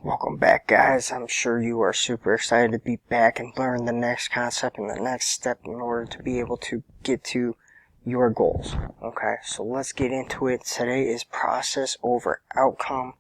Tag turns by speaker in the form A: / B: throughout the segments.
A: Welcome back, guys. I'm sure you are super excited to be back and learn the next concept and the next step in order to be able to get to your goals. Okay, so let's get into it. Today is process over outcome.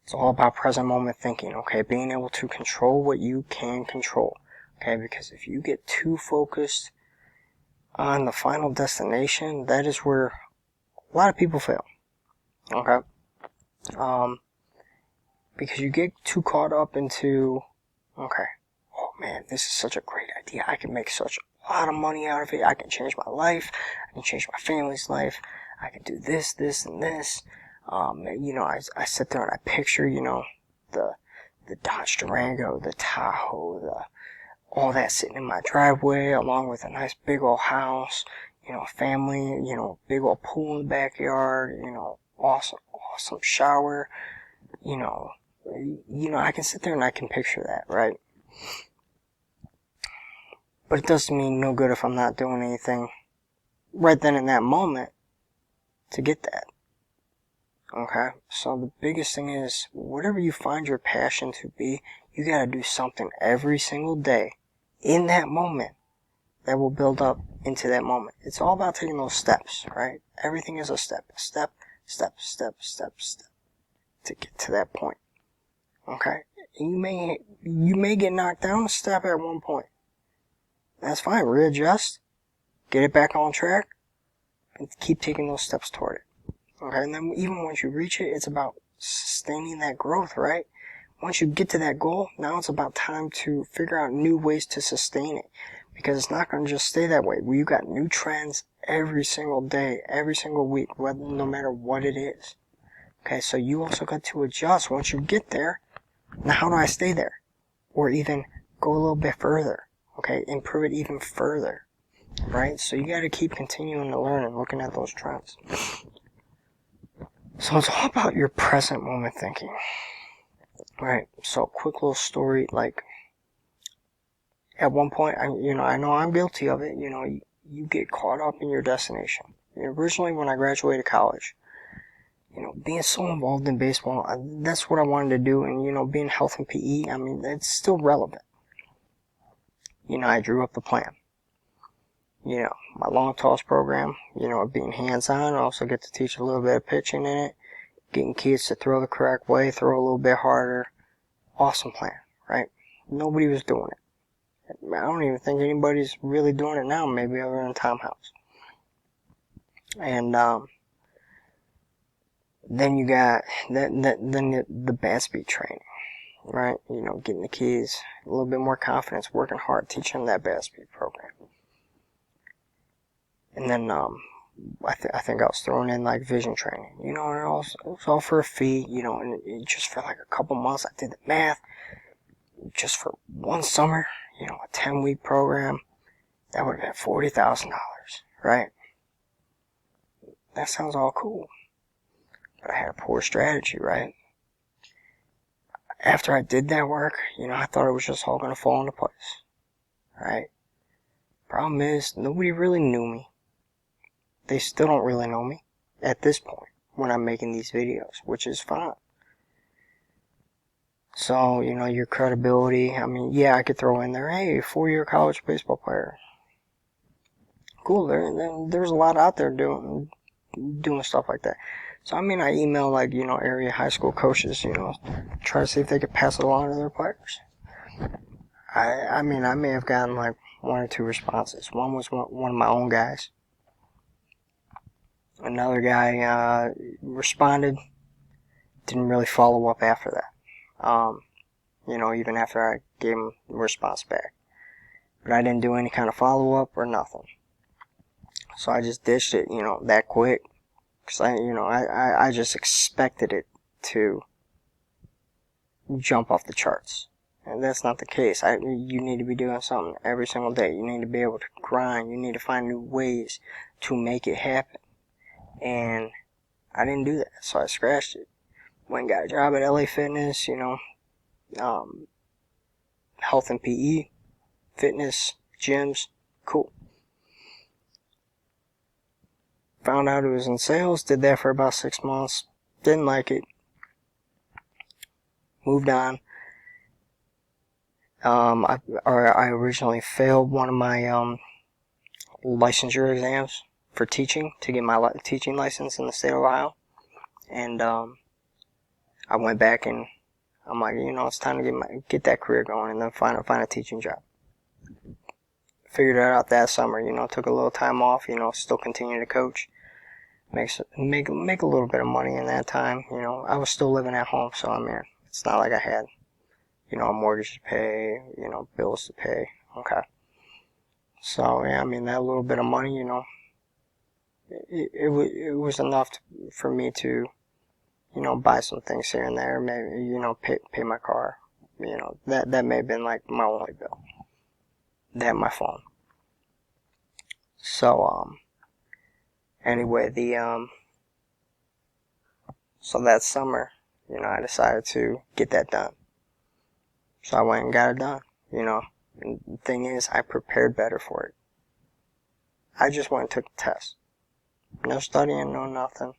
A: It's all about present moment thinking, okay? Being able to control what you can control, okay? Because if you get too focused on the final destination, that is where a lot of people fail, okay? Because you get too caught up into, okay, oh man, this is such a great idea. I can make such a lot of money out of it. I can change my life. I can change my family's life. I can do this, this, and this. I sit there and I picture, the Dodge Durango, the Tahoe, all that sitting in my driveway, along with a nice big old house, a family, big old pool in the backyard, awesome shower, I can sit there and I can picture that, right? But it doesn't mean no good if I'm not doing anything right then in that moment to get that. Okay? So the biggest thing is, whatever you find your passion to be, you gotta do something every single day in that moment that will build up into that moment. It's all about taking those steps, right? Everything is a step, to get to that point. Okay? You may get knocked down a step at one point. That's fine. Readjust, get it back on track, and keep taking those steps toward it. Okay? And then even once you reach it, it's about sustaining that growth, right? Once you get to that goal, now it's about time to figure out new ways to sustain it. Because it's not going to just stay that way. You got new trends every single day, every single week, no matter what it is. Okay, so you also got to adjust once you get there. Now, how do I stay there? Or even go a little bit further. Okay, improve it even further. Right? So you got to keep continuing to learn and looking at those trends. So it's all about your present moment thinking. Right? So quick little story, at one point, I know I'm guilty of it. You get caught up in your destination. Originally, when I graduated college, being so involved in baseball, that's what I wanted to do. And, being health and PE, it's still relevant. I drew up the plan. My long toss program, being hands-on, I also get to teach a little bit of pitching in it, getting kids to throw the correct way, throw a little bit harder. Awesome plan, right? Nobody was doing it. I don't even think anybody's really doing it now, maybe other than Tom House. And, then you got the bat speed training, right? Getting the kids a little bit more confidence, working hard, teaching them that bat speed program. And then I think I was throwing in vision training, and it was all for a fee, and just for a couple months. I did the math. Just for one summer, a 10-week program, that would have been $40,000, right? That sounds all cool. But I had a poor strategy, right? After I did that work, I thought it was just all going to fall into place, right? Problem is, nobody really knew me. They still don't really know me at this point when I'm making these videos, which is fine. So, your credibility, I could throw in there, hey, 4-year college baseball player. Cool, there's a lot out there doing stuff like that. So, I email, area high school coaches, try to see if they could pass it along to their players. I may have gotten, 1 or 2 responses. One was one of my own guys. Another guy, responded, didn't really follow up after that. Even after I gave him the response back. But I didn't do any kind of follow-up or nothing. So I just ditched it, that quick. Because I just expected it to jump off the charts. And that's not the case. You need to be doing something every single day. You need to be able to grind. You need to find new ways to make it happen. And I didn't do that, so I scratched it. Went and got a job at LA Fitness, health and PE, fitness, gyms, cool. Found out it was in sales, did that for about 6 months, didn't like it. moved on. I originally failed one of my licensure exams for teaching to get my teaching license in the state of Ohio, and I went back and I'm like, it's time to get that career going and then find a teaching job. Figured it out that summer, took a little time off, still continue to coach, make a little bit of money in that time. I was still living at home, so I mean, it's not like I had, a mortgage to pay, bills to pay. Okay. So yeah, I mean, that little bit of money, it was enough for me to, buy some things here and there, maybe, pay my car. That may have been like my only bill. That, my phone. So, anyway, so that summer, I decided to get that done. So I went and got it done, And the thing is, I prepared better for it. I just went and took the test. No studying, no nothing.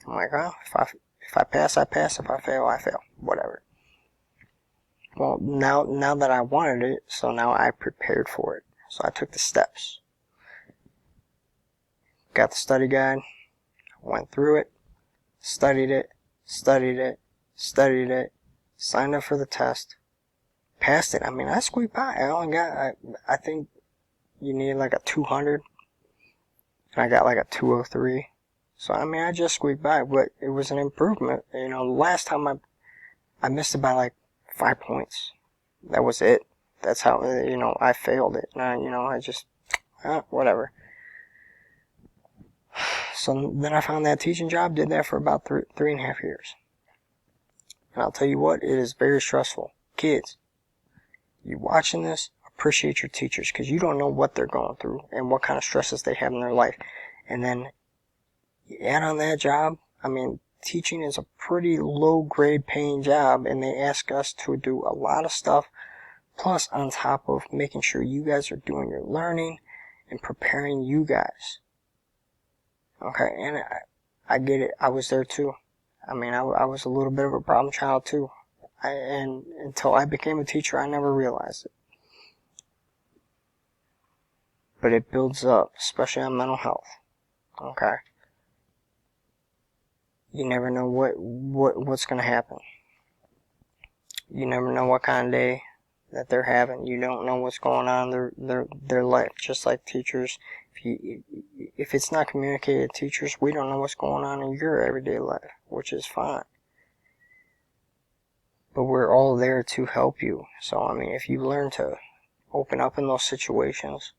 A: I'm like, well, if I pass, I pass. If I fail, I fail. Whatever. Well, now that I wanted it, so now I prepared for it. So I took the steps. Got the study guide, went through it, studied it, signed up for the test, passed it. I mean, I squeaked by. I think you need like a 200, and I got like a 203. So, I mean, I just squeaked by, but it was an improvement. The last time I missed it by like 5 points. That was it. That's how, I failed it. I just, whatever. So then I found that teaching job, did that for about 3.5 years. And I'll tell you what, it is very stressful. Kids, you watching this, appreciate your teachers, because you don't know what they're going through and what kind of stresses they have in their life. And then you add on that job, I mean, teaching is a pretty low grade paying job, and they ask us to do a lot of stuff, plus on top of making sure you guys are doing your learning and preparing you guys. Okay, and I get it. I was there too. I mean, I was a little bit of a problem child too. And until I became a teacher, I never realized it. But it builds up, especially on mental health. Okay. You never know what's going to happen. You never know what kind of day that they're having. You don't know what's going on in their life. Just like teachers, if it's not communicated to teachers, we don't know what's going on in your everyday life, which is fine. But we're all there to help you. So, I mean, if you learn to open up in those situations,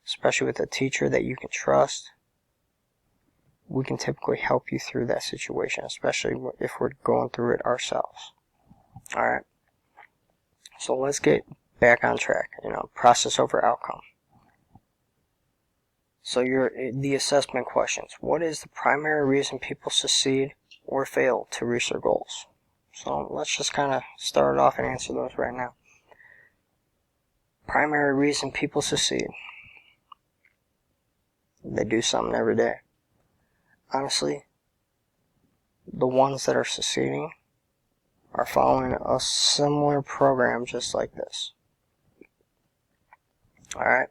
A: especially with a teacher that you can trust, we can typically help you through that situation, especially if we're going through it ourselves. Alright. So let's get back on track, process over outcome. So the assessment questions. What is the primary reason people succeed or fail to reach their goals? So let's just kind of start off and answer those right now. Primary reason people succeed. They do something every day. Honestly, the ones that are succeeding are following a similar program just like this. Alright?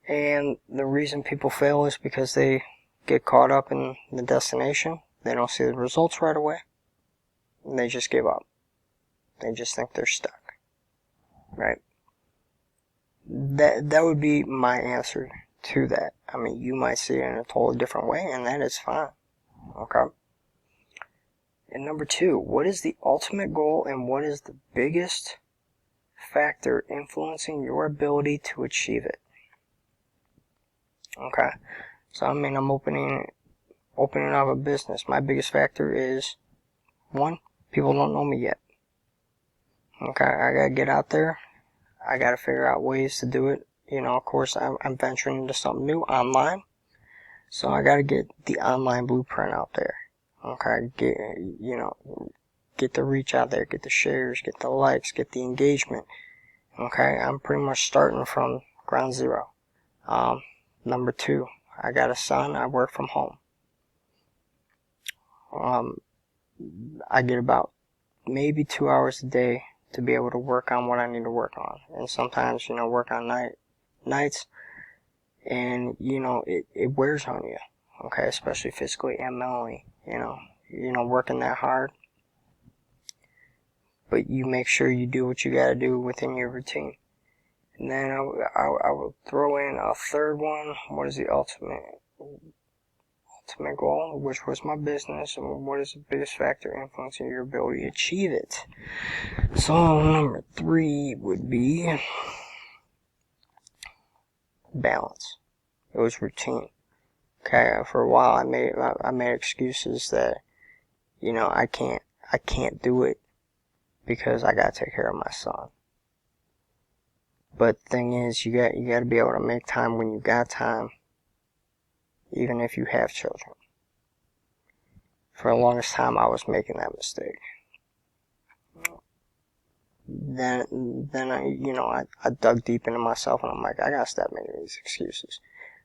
A: And the reason people fail is because they get caught up in the destination. They don't see the results right away. And they just give up. They just think they're stuck. Right? That would be my answer to that. I mean, you might see it in a totally different way, and that is fine. Okay? And number 2, what is the ultimate goal and what is the biggest factor influencing your ability to achieve it? Okay? So, I mean, I'm opening up a business. My biggest factor is, 1, people don't know me yet. Okay? I gotta get out there. I gotta figure out ways to do it. Of course, I'm venturing into something new online. So I gotta get the online blueprint out there. Okay, get the reach out there, get the shares, get the likes, get the engagement. Okay, I'm pretty much starting from ground zero. Number 2, I got a son, I work from home. I get about maybe 2 hours a day to be able to work on what I need to work on. And sometimes, work on nights, and, it wears on you, okay, especially physically and mentally, working that hard. But you make sure you do what you gotta do within your routine. And then I will throw in a third one. What is the ultimate goal, which was my business, and what is the biggest factor influencing your ability to achieve it? So number 3 would be balance. It was routine. Okay, for a while I made excuses that I can't do it because I gotta take care of my son. But the thing is, you gotta be able to make time when you got time, even if you have children. For the longest time, I was making that mistake. Then I dug deep into myself, and I'm like, I gotta stop making these excuses.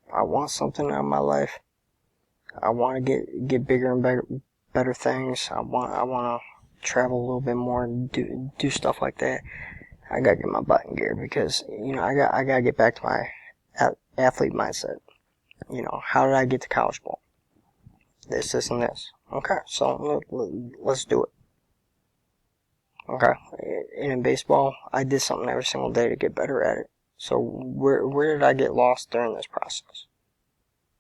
A: If I want something out of my life, I want to get bigger and better things. I want to travel a little bit more and do stuff like that. I gotta get my butt in gear because I gotta get back to my athlete mindset. How did I get to college ball? This, and this. Okay, so let's do it. Okay, and in baseball, I did something every single day to get better at it. So where did I get lost during this process?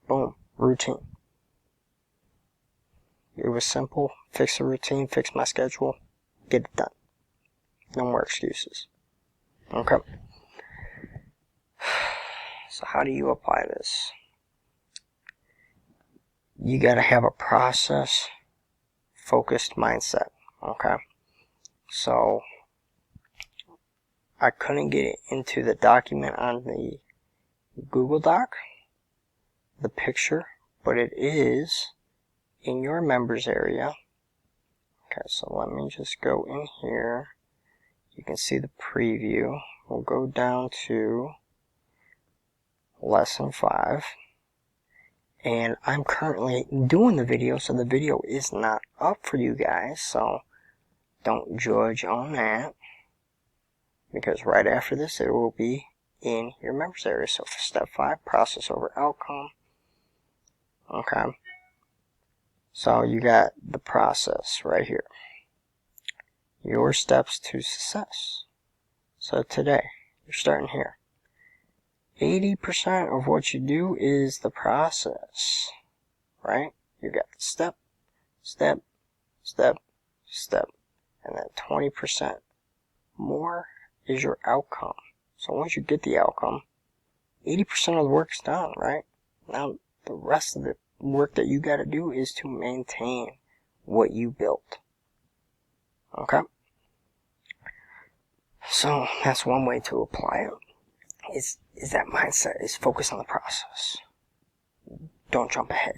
A: Boom, routine. It was simple. Fix the routine, fix my schedule, get it done. No more excuses. Okay. So how do you apply this? You gotta have a process-focused mindset. Okay. So I couldn't get into the document on the Google Doc, the picture, but it is in your members area. Okay, so let me just go in here. You can see the preview. We'll go down to lesson 5. And I'm currently doing the video, so the video is not up for you guys, so don't judge on that. Because right after this, it will be in your members area. So for step 5, process over outcome. Okay. So you got the process right here. Your steps to success. So today, you're starting here. 80% of what you do is the process, right? You got the step, step, step, step, and then 20% more is your outcome. So once you get the outcome, 80% of the work is done, right? Now the rest of the work that you got to do is to maintain what you built. Okay? So that's one way to apply it. Is that mindset, is focus on the process. Don't jump ahead.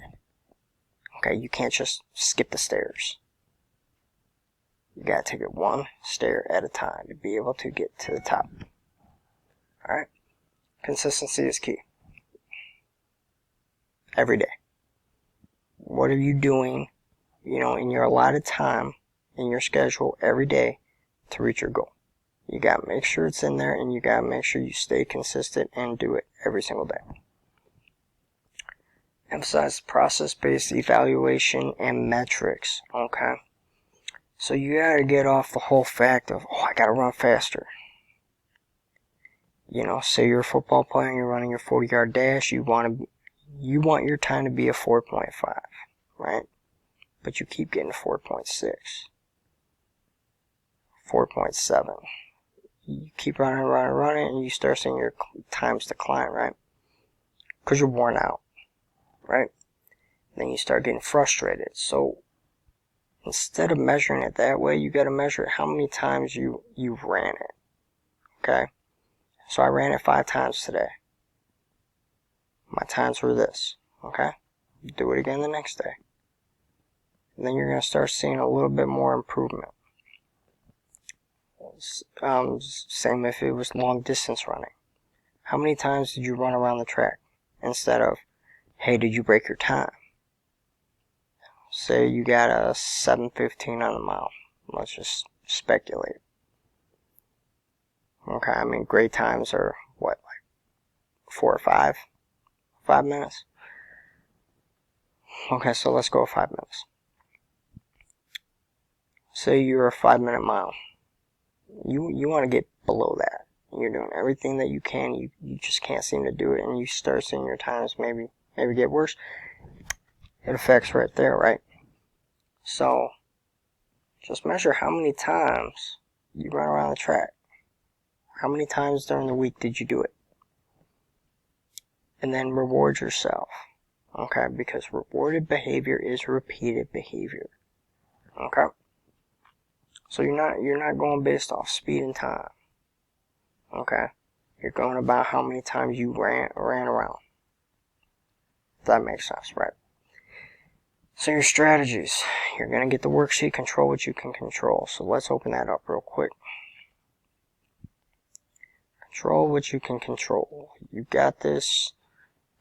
A: Okay, you can't just skip the stairs. You gotta take it one stair at a time to be able to get to the top. Alright? Consistency is key. Every day. What are you doing, in your allotted time, in your schedule, every day to reach your goal? You gotta make sure it's in there, and you gotta make sure you stay consistent and do it every single day. Emphasize process-based evaluation and metrics, okay? So you gotta get off the whole fact of, I gotta run faster. Say you're a football player and you're running your 40-yard dash, you want your time to be a 4.5, right? But you keep getting 4.6, 4.7. You keep running, and you start seeing your times decline, right? Because you're worn out, right? Then you start getting frustrated. So instead of measuring it that way, you got to measure how many times you ran it. Okay? So I ran it 5 times today. My times were this. Okay? Do it again the next day. And then you're going to start seeing a little bit more improvement. Same if it was long distance running. How many times did you run around the track? Instead of, hey, did you break your time? Say you got a 7:15 on the mile. Let's just speculate. Okay, I mean, great times are what, like 4 or 5 minutes? Okay, so let's go 5 minutes. Say you're a 5-minute mile. You want to get below that. You're doing everything that you can. You just can't seem to do it, and you start seeing your times maybe get worse. It affects right there, right? So just measure how many times you run around the track. How many times during the week did you do it? And then reward yourself. Okay, because rewarded behavior is repeated behavior. Okay? So you're not going based off speed and time. Okay? You're going about how many times you ran around. If that makes sense, right? So your strategies. You're going to get the worksheet, control what you can control. So let's open that up real quick. Control what you can control. You got this.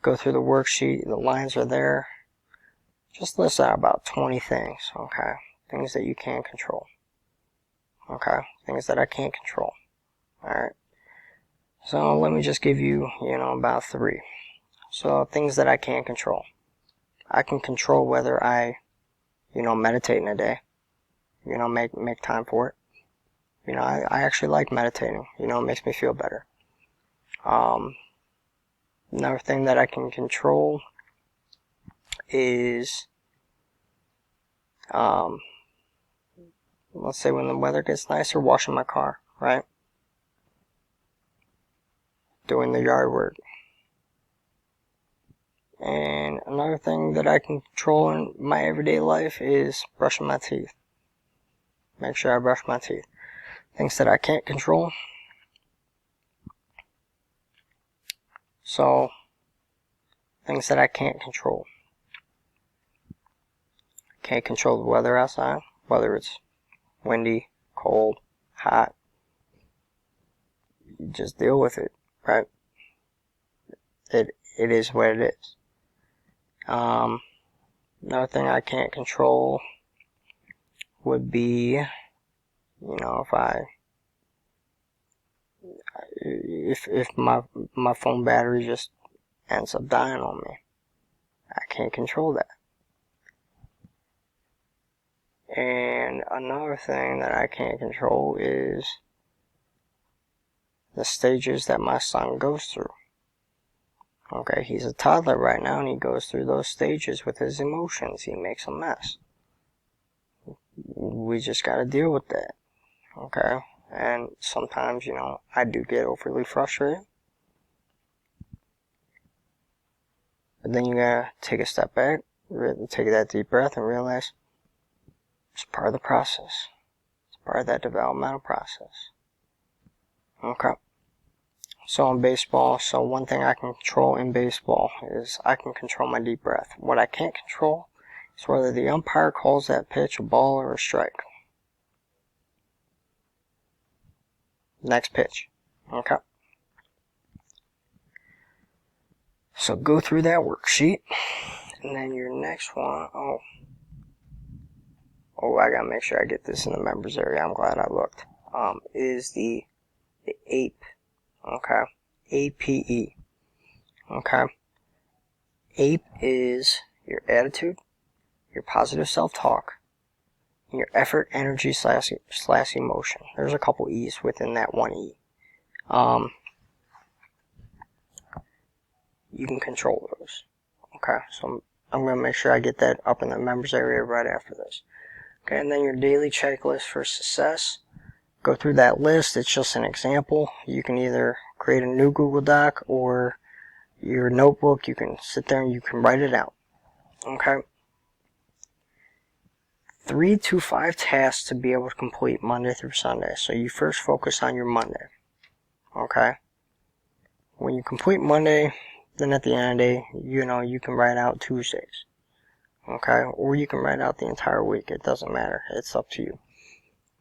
A: Go through the worksheet. The lines are there. Just list out about 20 things, okay? Things that you can control. Okay? Things that I can't control. Alright? So let me just give you, about 3. So things that I can control. I can control whether I, meditate in a day. Make time for it. I actually like meditating. It makes me feel better. Another thing that I can control is, let's say when the weather gets nicer, washing my car, right? Doing the yard work. And another thing that I can control in my everyday life is brushing my teeth. Make sure I brush my teeth. Things that I can't control. So, things that I can't control. Can't control the weather outside, whether it's windy, cold, hot. You just deal with it, right? It is what it is. Another thing I can't control would be, if my phone battery just ends up dying on me. I can't control that. And another thing that I can't control is the stages that my son goes through. Okay, he's a toddler right now, and he goes through those stages with his emotions. He makes a mess. We just gotta deal with that. Okay? And sometimes, I do get overly frustrated. But then you gotta take a step back, take that deep breath, and realize it's part of the process. It's part of that developmental process. Okay? So in baseball, one thing I can control in baseball is I can control my deep breath. What I can't control is whether the umpire calls that pitch a ball or a strike. Next pitch. Okay? So go through that worksheet. And then your next one, I gotta make sure I get this in the members area. I'm glad I looked. Is the APE. Okay? APE. Okay? APE is your attitude, your positive self-talk, and your effort, energy, / emotion. There's a couple E's within that one E. You can control those. Okay? So I'm going to make sure I get that up in the members area right after this. Okay, and then your daily checklist for success. Go through that list. It's just an example. You can either create a new Google Doc or your notebook. You can sit there and you can write it out. Okay? 3 to 5 tasks to be able to complete Monday through Sunday. So you first focus on your Monday. Okay? When you complete Monday, then at the end of the day, you can write out Tuesdays. Okay? Or you can write out the entire week. It doesn't matter. It's up to you.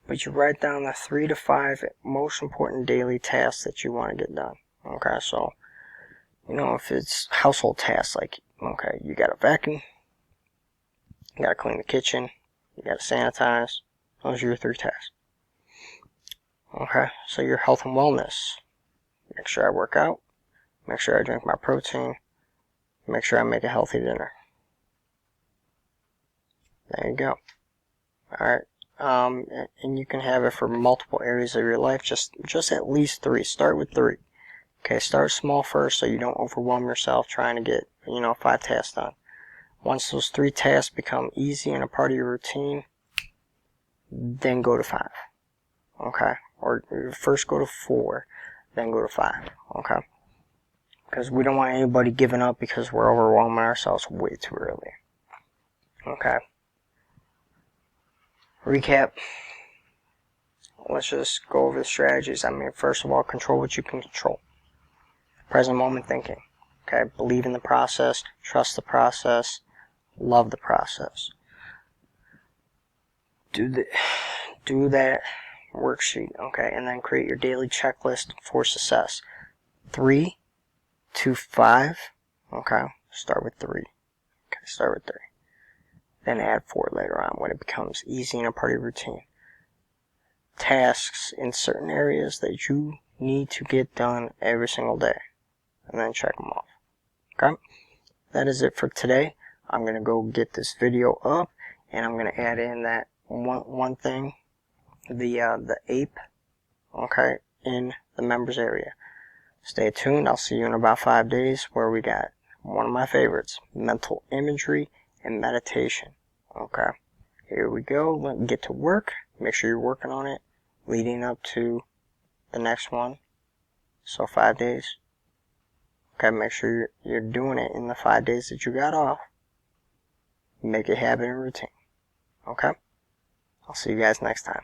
A: But you write down the 3 to 5 most important daily tasks that you want to get done. Okay, so, if it's household tasks, like, okay, you gotta vacuum, you gotta clean the kitchen, you gotta sanitize. Those are your 3 tasks. Okay, so your health and wellness. Make sure I work out. Make sure I drink my protein. Make sure I make a healthy dinner. There you go. Alright. And you can have it for multiple areas of your life. Just at least 3. Start with 3. Okay, start small first so you don't overwhelm yourself trying to get, 5 tasks done. Once those 3 tasks become easy and a part of your routine, then go to 5. Okay? Or first go to 4, then go to 5. Okay? Because we don't want anybody giving up because we're overwhelming ourselves way too early. Okay? Recap. Let's just go over the strategies. First of all, control what you can control. Present moment thinking. Okay? Believe in the process, trust the process, love the process. Do that worksheet, okay? And then create your daily checklist for success. 3 to 5, okay? Start with 3. Okay, start with 3. Then add 4 later on when it becomes easy and a part of your routine. Tasks in certain areas that you need to get done every single day. And then check them off. Okay? That is it for today. I'm going to go get this video up, and I'm going to add in that one thing, the ape, okay, in the members area. Stay tuned. I'll see you in about 5 days where we got one of my favorites, mental imagery and meditation. Okay, here we go. Let's get to work. Make sure you're working on it leading up to the next one. So 5 days. Okay, make sure you're doing it in the 5 days that you got off. Make it habit and routine. Okay? I'll see you guys next time.